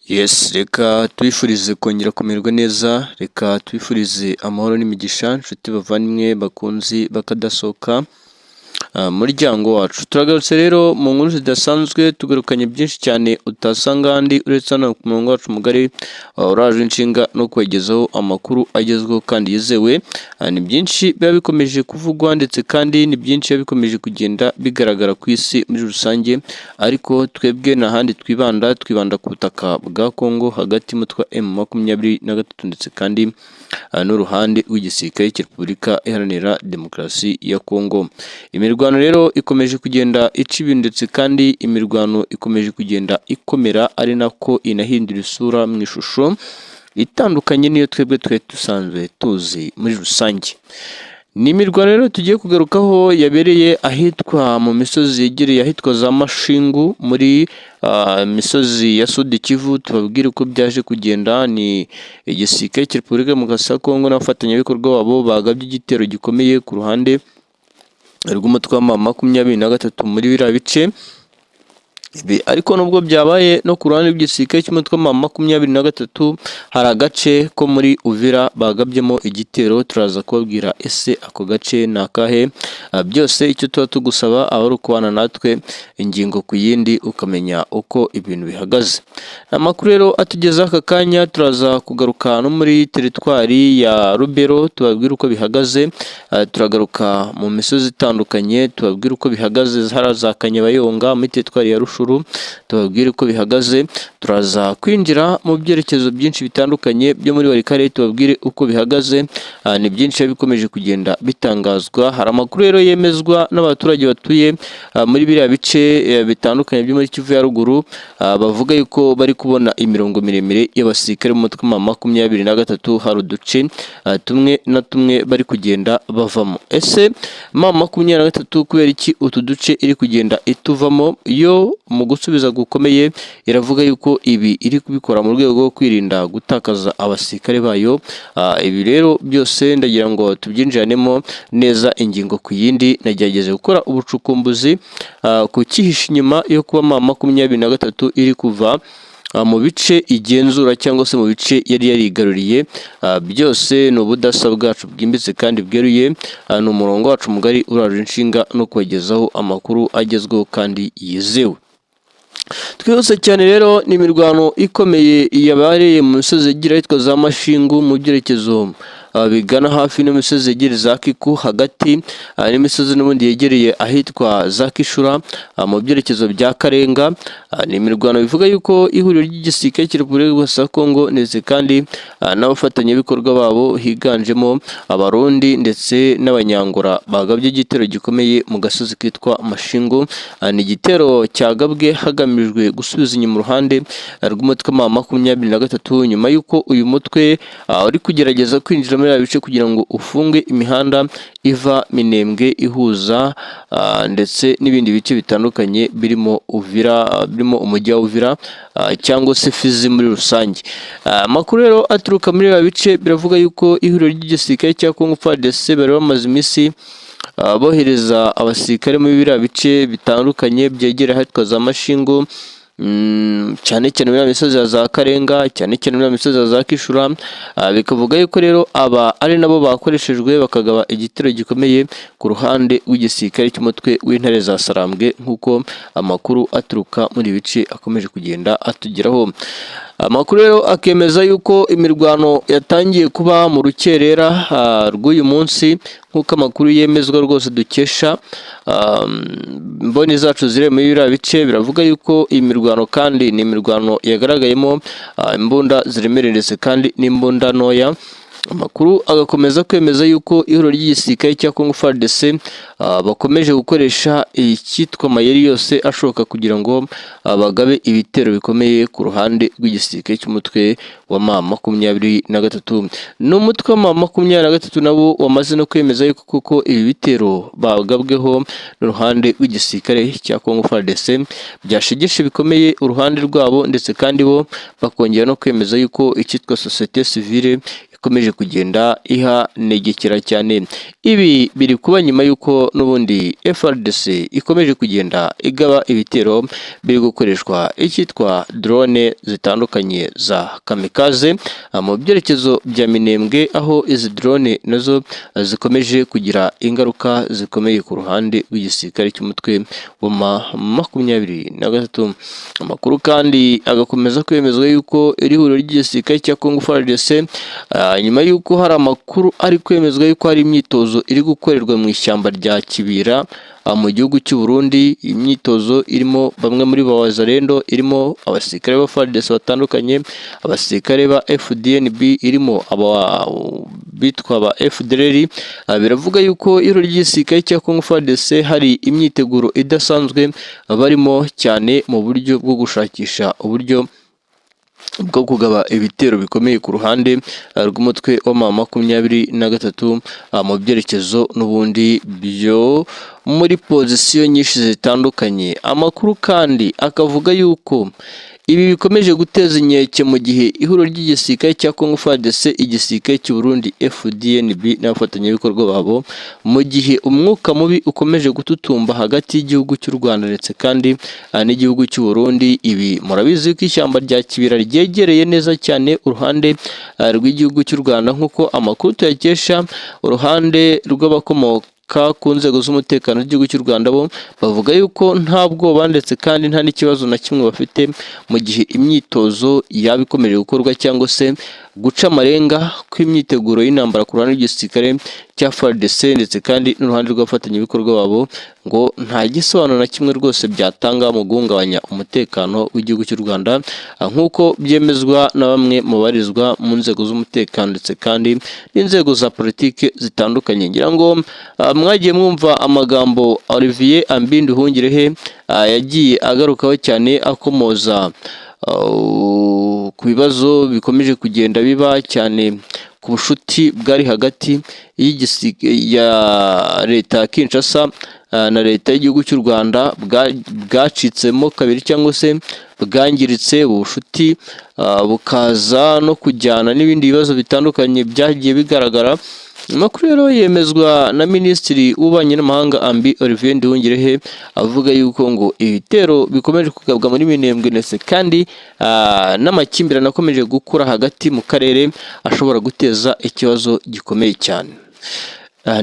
Yes, reka twifurize kongera kumererwa neza, reka twifurize amahoro n'imigisha, inshuti bavandimwe bakunzi bakadasohoka, muryango wacu. Turagarutse rero mu nkuru zidasanzwe, tugarukanye byinshi cyane utasanga ahandi uretse hano ku murongo wacu mugari, uraje inshinga no kwegezaho amakuru agezweho kandi yizewe. Ni byinshi biba bikomeje kuvugwa ndetse kandi ni byinshi biba bikomeje kugenda bigaragara ku isi muri rusange, ariko twebwe nta handi twibanda ku butaka bwa Kongo hagati y'umutwe wa M23 ndetse kandi n'uruhande rw'igisirikare cya Repubulika Iharanira Demokarasi ya Kongo. Imirwano rero ikomeje kugenda ica ibintu ndetse kandi imirwano ikomeje kugenda ikomera, ari nako inahindura isura mu ishusho itandukanye n'iyo twebwe twari dusanzwe tuzi muri rusange. Ni imirwano rero tugiye kugarukaho yabereye ahitwa mu misozi yegereye ahitwa za Mashingu muri misozi ya Sud Kivu. Tubabwire uko byaje kugenda. Ni igisirikare cya Repubulika Demokarasi ya Kongo n'abafatanyabikorwa babo bagabye igitero gikomeye ku ruhande rw'umutwe wa M23 muri biriya bice. Ariko nubwo byabaye no ku ruhande rw'igisirikare cy'umutwe wa M23, hari agace ko muri Uvira bagabyemo igitero. Turaza kubabwira ese ako gace ni akahe. Byose icyo tuba tugusaba aba ari ukubana natwe ingingo ku yindi ukamenya uko ibintu bihagaze. Amakuru rero atugeza aka kanya, turaza kugaruka no muri teritwari ya Rubero tubabwire uko bihagaze. Turagaruka mu misozi itandukanye tubabwire uko bihagaze, hari za Kanyabayonga muri teritwari ya Rushuru tubabwire uko bihagaze. Turaza kwinjira mu byerekezo byinshi bitandukanye byo muri Walikare tubabwire uko bihagaze. Ni byinshi bikomeje kugenda bitangazwa. Hari amakuru rero yemezwa n'abaturage batuye muri biriya bice bitandukanye byo muri Kivu ya ruguru, bavuga yuko bari kubona imirongo miremire y'abasirikare b'umutwe wa M23. Hari uduce tumwe na tumwe bari kugenda bavamo. Ese M23 kubera iki utu duce iri kugenda ituvamo? Yo mu gusubiza gukomeye iravuga yuko ibi iri kubikora mu rwego rwo kwirinda gutakaza abasirikare bayo. Ibi rero byose ndagira ngo tubyinjiranemo neza ingingo ku yindi. Nagerageze gukora ubucukumbuzi ku cyihishe inyuma yo kuba M23 iri kuva mu bice igenzura cyangwa se mu bice yari yarigaruriye. Byose ni ubudasa bwacu bwimbitse kandi bweruye. Ni umurongo wacu mugari uraje inshinga no kwegezaho amakuru agezweho kandi yizewe. Twihuse cyane rero, ni imirwano ikomeye yabereye mu misozi igira ahitwa za Mashingu mu byerekezo bigana hafi n'imisozi yegereye za Kiku hagati n'imisozi n'ubundi yegereye ahitwa za Kishura mu byerekezo bya Karenga. Ni imirwano bivuga yuko ihuriro ry'igisirikare cya Repubulika ya Kongo ndetse kandi n'abafatanyabikorwa babo higanjemo Abarundi ndetse n'Abanyangora bagabye igitero gikomeye mu gasozi kitwa Mashingu. Ni igitero cyagabwe hagamijwe gusubiza inyuma uruhande rw'umutwe wa M23 nyuma y'uko uyu mutwe uri kugerageza kwinjira muri bice kugira ngo ufunge imihanda iva Minembwe ihuza ndetse n'ibindi bice bitandukanye birimo Uvira, birimo umujyi wa Uvira cyangwa se Fizi muri rusange. Amakuru rero aturuka muri ibi bice biravuga yuko ihuriro ry'igisirikare cya Kongo FARDC bari bamaze iminsi bohereza abasirikare muri biriya bice bitandukanye byegera ahitwa za Mashingu, cyane cyane muri misozi za Karenga, cyane cyane muri misozi za Kishura. Bikavuga yuko rero aba ari nabo bakoreshejwe bakagaba igitero gikomeye ku ruhande rw'igisirikare cy'umutwe w'intare za Sarambwe, nk'uko amakuru aturuka muri bice akomeje kugenda atugeraho. Amakuru rero akemeza yuko imirwano yatangiye kuba mu rukerera rw'uyu munsi, nk'uko amakuru yemezwa rwose dukesha mboni zacu ziri muri biriya bice. Biravuga yuko iyi mirwano kandi ni imirwano yagaragayemo imbunda ziremereye ndetse kandi n'imbunda ntoya. Amakuru agakomeza kwemeza yuko ihuriro ry'igisirikare cya Kongo FARDC bakomeje gukoresha icyitwa amayeri yose ashoboka kugira ngo bagabe ibitero bikomeye ku ruhande rw'igisirikare cy'umutwe wa M23. N'umutwe wa M23 nabo wamaze no kwemeza yuko kuko ibi bitero bagabweho n'uruhande rw'igisirikare cya Kongo FARDC byashegeshe bikomeye uruhande rwabo, ndetse kandi bo bakongera no kwemeza yuko icyitwa societe civile ikomeje kugenda ihanegekera cyane. Ibi biri kuba nyuma y'uko n'ubundi FARDC ikomeje kugenda igaba ibitero biri gukoreshwa icyitwa drone zitandukanye za kamikaze mu byerekezo bya Minembwe, aho izi drone nazo zikomeje kugira ingaruka zikomeye ku ruhande rw'igisirikare cy'umutwe wa M23. Amakuru kandi agakomeza kwemezwa yuko iri huriro ry'igisirikare cya Congo FARDC nyuma y'uko hari amakuru ari kwemezwa yuko hari imyitozo iri gukorerwa mu ishyamba rya Kibira mu gihugu cy'u Burundi. Imyitozo irimo bamwe muri ba wazalendo, irimo abasirikare ba FARDC batandukanye, abasirikare ba FDNB, irimo bitwa ba FDLR. Biravuga yuko iro ry'igisirikare cya Congo FARDC hari imyiteguro idasanzwe barimo cyane mu buryo bwo gushakisha uburyo bwo kugaba ibitero bikomeye ku ruhande rw'umutwe wa M23 mu byerekezo n'ubundi byo muri pozisiyo nyinshi zitandukanye. Amakuru kandi akavuga yuko ibi bikomeje guteza inkeke mu gihe ihuriro ry'igisirikare cya Congo FARDC, igisirikare cy'u Burundi FDNB n'abafatanyabikorwa babo, mu gihe umwuka mubi ukomeje gututumba hagati y'igihugu cy'u Rwanda ndetse kandi n'igihugu cy'u Burundi. Ibi murabizi ko ishyamba rya Kibira ryegereye neza cyane uruhande rw'igihugu cy'u Rwanda, nk'uko amakuru tuyakesha uruhande rw'abakomoka ku nzego z'umutekano z'igihugu cy'u Rwanda. Bo bavuga yuko nta bwoba ndetse kandi nta n'ikibazo na kimwe bafite mu gihe imyitozo yaba ikomeje gukorwa cyangwa se guca amarenga kw'imyiteguro y'intambara ku ruhande rw'igisirikare cya FARDC ndetse kandi n'uruhande rw'abafatanyabikorwa babo, ngo nta gisobanuro na kimwe rwose byatanga mu guhungabanya umutekano w'igihugu cy'u Rwanda, nk'uko byemezwa na bamwe mu barizwa mu nzego z'umutekano ndetse kandi n'inzego za politike zitandukanye. Ngira ngo mwagiye mwumva amagambo Olivier Ambi Nduhungirehe yagiye agarukaho cyane akomoza ku bibazo bikomeje kugenda biba cyane ku bucuti bwari hagati ya leta ya Kinshasa na leta y'igihugu cy'u Rwanda, bwacitsemo kabiri cyangwa se bwangiritse. Ubucuti bukaza no kujyana n'ibindi bibazo bitandukanye byagiye bigaragara. Amakuru rero yemezwa na Minisitiri w'Ububanyi n'Amahanga Ambi Olivier Nduhungirehe, avuga yuko ngo ibitero bikomeje kugabwa muri Minembwe ndetse kandi n'amakimbirane akomeje gukura hagati mu karere ashobora guteza ikibazo gikomeye cyane.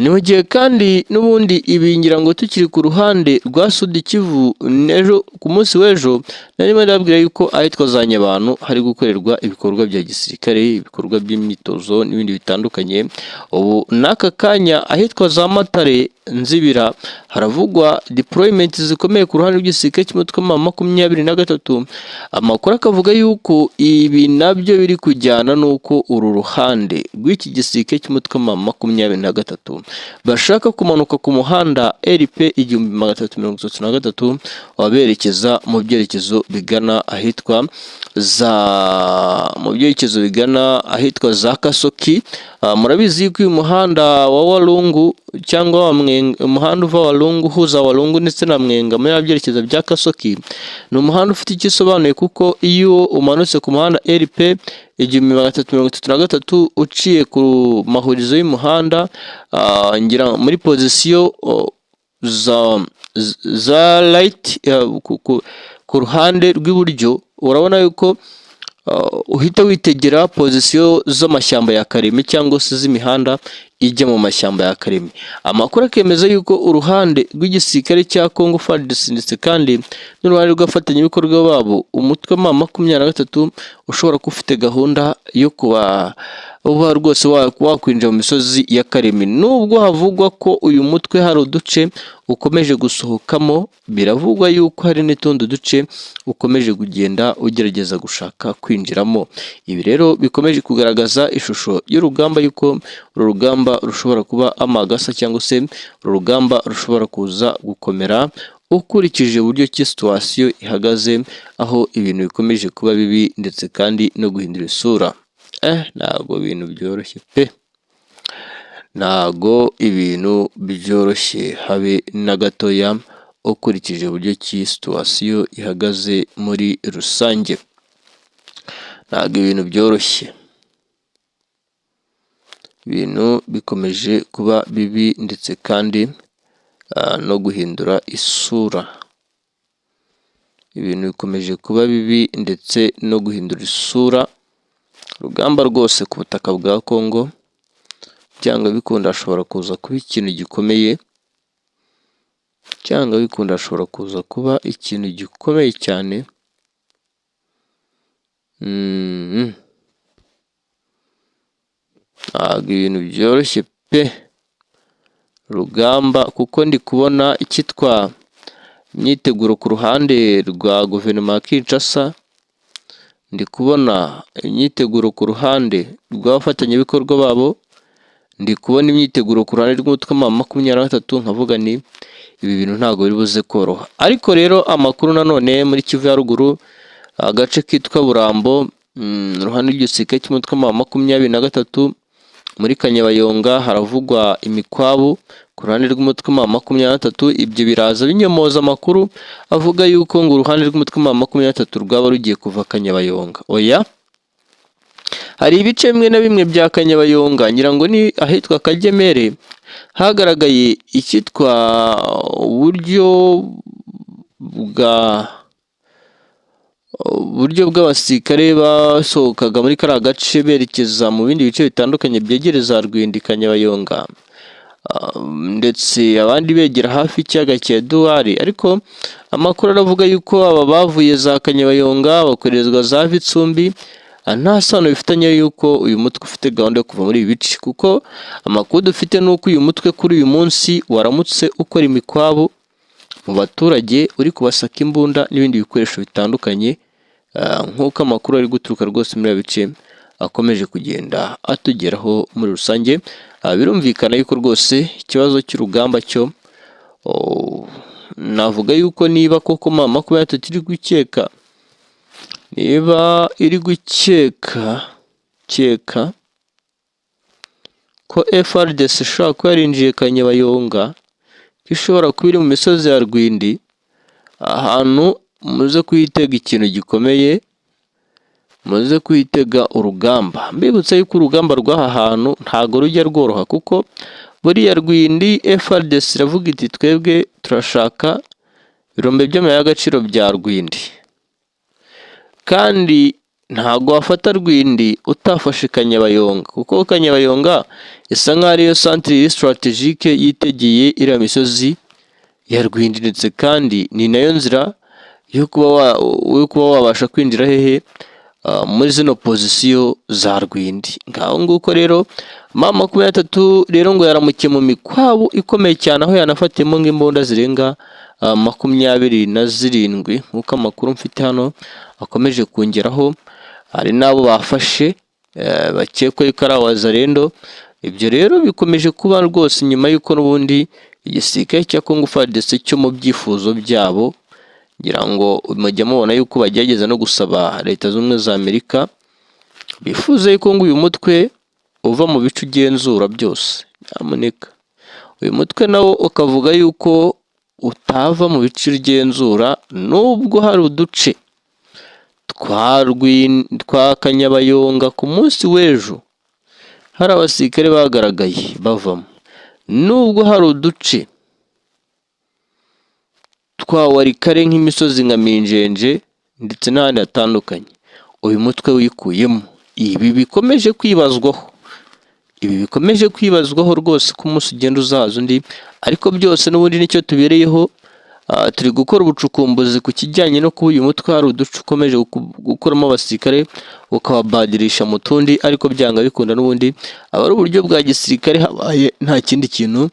Ni mu gihe kandi n'ubundi ibi ngira ngo tukiri ku ruhande rwa Sud Kivu, ejo ku munsi w'ejo narimo ndababwira yuko ahitwa za Nyabantu hari gukorerwa ibikorwa bya gisirikare, ibikorwa by'imyitozo n'ibindi bitandukanye. Ubu n'aka kanya ahitwa za Matare Nzibira haravugwa deployment zikomeye ku ruhande rw'igisirikare cy'umutwe wa M23. Amakuru akavuga yuko ibi nabyo biri kujyana n'uko uru ruhande rw'iki gisirikare cy'umutwe wa M23 bashaka kumanuka ku muhanda RP 1333 waberekeza mu byerekezo bigana ahitwa za Kasoki. Murabizi ko uyu muhanda wa Walungu cyangwa umuhanda uva Walungu uhuza Walungu ndetse na Mwenga muri byerekezo bya Kasoki ni umuhanda ufite igisobanuye, kuko iyo umanutse ku muhanda RP 1333 uciye ku mahurizo y'umuhanda ngira muri pozisiyo za light ku ruhande rw'iburyo, urabona yuko uhita witegera pozisiyo z'amashyamba ya Karemi cyangwa se z'imihanda ijya mu mashyamba ya Karemi. Amakuru akemeza yuko uruhande rw'igisirikare cya Congo FARDC ndetse kandi n'uruhande rw'abafatanyabikorwa babo, umutwe wa M23 ushobora kuba ufite gahunda yo kuba rwose wakwinjira mu misozi ya Karemi. Nubwo havugwa ko uyu mutwe hari uduce ukomeje gusohokamo, biravugwa yuko hari n'utundi duce ukomeje kugenda ugerageza gushaka kwinjiramo. Ibi rero bikomeje kugaragaza ishusho y'urugamba yuko uru rugamba rushobora kuba amagasa cyangwa se uru rugamba rushobora kuza gukomera ukurikije uburyo ki situation ihagaze, aho ibintu bikomeje kuba bibi ndetse kandi no guhindura isura. Ntago ibintu byoroshye pe, ntago ibintu byoroshye habe na gatoya ukurikije uburyo ki situation ihagaze muri rusange, ntago ibintu byoroshye. ibintu bikomeje kuba bibi ndetse kandi no guhindura isura. Ibintu bikomeje kuba bibi ndetse no guhindura isura. Urugamba rwose ku butaka bwa Congo byanga bikunda hashobora kuza kuba ikintu gikomeye. Byanga bikunda hashobora kuza kuba ikintu gikomeye cyane. Ntabwo ibintu byoroshye pe. Rugamba kuko ndi kubona icyitwa imyiteguro ku ruhande rwa guverinoma ya Kinshasa. Ndi kubona imyiteguro ku ruhande rw'abafatanyabikorwa babo. Ndi kubona imyiteguro ku ruhande rw'umutwe wa 23 nkavuga ni ibi bintu ntabwo biri buze koroha. Ariko rero amakuru nanone muri Kivu ya ruguru, agace kitwa Burambo, ruhande rw'igisirikare cy'umutwe wa 23 muri Kanyabayonga haravugwa imikwabu ku ruhande rw'umutwe wa 23. Ibyo biraza binyomoza amakuru avuga yuko ngo uruhande rw'umutwe wa 23 rwaba rugiye kuva Kanyabayonga. Oya, hari ibice bimwe na bimwe bya Kanyabayonga ngira ngo ni ahitwa Kagemere hagaragaye icyitwa uburyo bw'abasirikare basohokaga muri kariya gace berekeza mu bindi bice bitandukanye byegereza Rwindi Kanyabayonga, ndetse abandi begera hafi ikiyaga cya Edouard. Ariko amakuru aravuga yuko aba bavuye za Kanyabayonga bakorezwa za Vitsumbi nta sano bifitanye yuko uyu mutwe ufite gahunda yo kuva muri ibi bice, kuko amakuru dufite nuko uyu mutwe kuri uyu munsi waramutse ukora imikwabu mu baturage, uri kubasaka imbunda n'ibindi bikoresho bitandukanye, nk'uko amakuru ari guturuka rwose muri ibi bice akomeje kugenda atugeraho muri rusange. Birumvikana yuko rwose ikibazo cy'urugamba cyo navuga yuko niba koko iri gukeka ko FARDC ishobora kuba yarinjiye Kanyabayonga, ishobora kuba iri mu misozi ya Rwindi, ahantu muze kuyitega ikintu gikomeye, muze kuyitega urugamba. Mbibutsa yuko urugamba rw'aha hantu ntago rujya rworoha, kuko buriya Rwindi FARDC iravuga iti twebwe turashaka ibirombe by'amabuye y'agaciro bya Rwindi, kandi ntago wafata Rwindi utafashe Kanyabayonga, kuko Kanyabayonga isa nk'aho ariyo centre strategique yitegeye iriya misozi ya Rwindi, ndetse kandi ni nayo nzira yo kuba wabasha kwinjira hehe muri zino pozisiyo za Rwindi. Ngaho nguko rero mama 23 rero ngo yaramukiye mu mikwabu ikomeye cyane, aho yanafatiyemo nk'imbunda zirenga 27 nk'uko amakuru mfite hano akomeje kongeraho. Hari n'abo bafashe bakekwa yuko ari Wazalendo. Ibyo rero bikomeje kuba rwose nyuma y'uko n'ubundi igisirikare cya Congo FARDC cyo mu byifuzo byabo, ngira ngo mujya mubona yuko bagerageza no gusaba Leta z'Ubumwe za Amerika, bifuza yuko ngo uyu mutwe uva mu bice ugenzura byose. Nyamuneka uyu mutwe nawo ukavuga yuko utava mu bice ugenzura, nubwo hari uduce twa Kanyabayonga ku munsi w'ejo hari abasirikare bagaragaye bavamo, nubwo hari uduce twa Warikare nk'imisozi nka Minjenje ndetse n'ahandi hatandukanye uyu mutwe wikuyemo. Ibi bikomeje kwibazwaho rwose ko umunsi ugenda uzaza undi, ariko byose n'ubundi nicyo tubereyeho. Turi gukora ubucukumbuzi ku kijyanye no kuba uyu mutwe hari uduce ukomeje gukoramo abasirikare ukababadirisha mu tundi, ariko byanga bikunda n'ubundi aba ari uburyo bwa gisirikare habaye nta kindi kintu